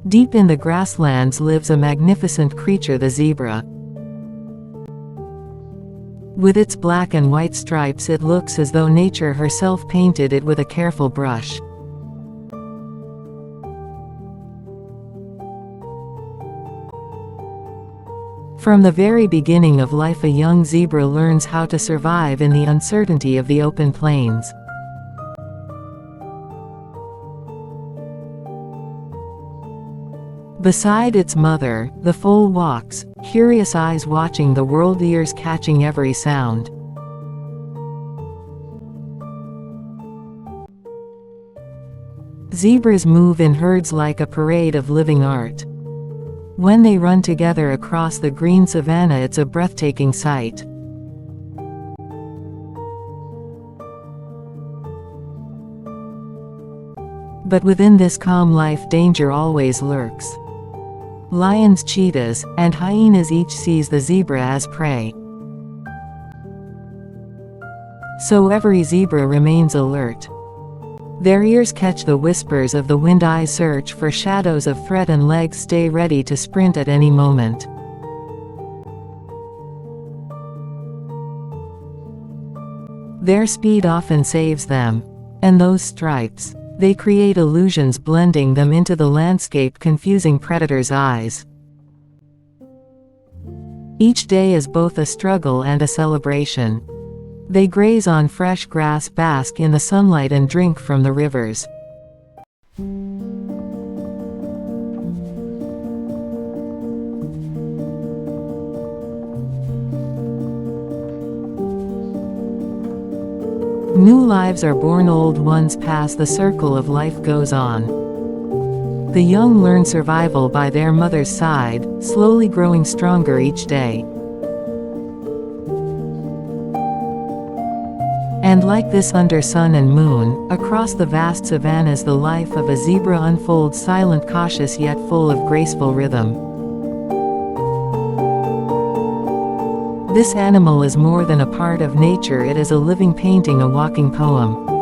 Deep in the grasslands lives a magnificent creature, the zebra. With its black and white stripes, it looks as though nature herself painted it with a careful brush. From the very beginning of life, a young zebra learns how to survive in the uncertainty of the open plains. Beside its mother, the foal walks, curious eyes watching the world, ears catching every sound. Zebras move in herds like a parade of living art. When they run together across the green savanna, it's a breathtaking sight. But within this calm life, danger always lurks. Lions, cheetahs, and hyenas each sees the zebra as prey. So every zebra remains alert. Their ears catch the whispers of the wind, eyes search for shadows of threat, and legs stay ready to sprint at any moment. Their speed often saves them. And those stripes, they create illusions, blending them into the landscape, confusing predators' eyes. Each day is both a struggle and a celebration. They graze on fresh grass, bask in the sunlight, and drink from the rivers. New lives are born, old ones pass, the circle of life goes on. The young learn survival by their mother's side, slowly growing stronger each day. And like this, under sun and moon, across the vast savannas, the life of a zebra unfolds, silent, cautious, yet full of graceful rhythm. This animal is more than a part of nature, it is a living painting, a walking poem.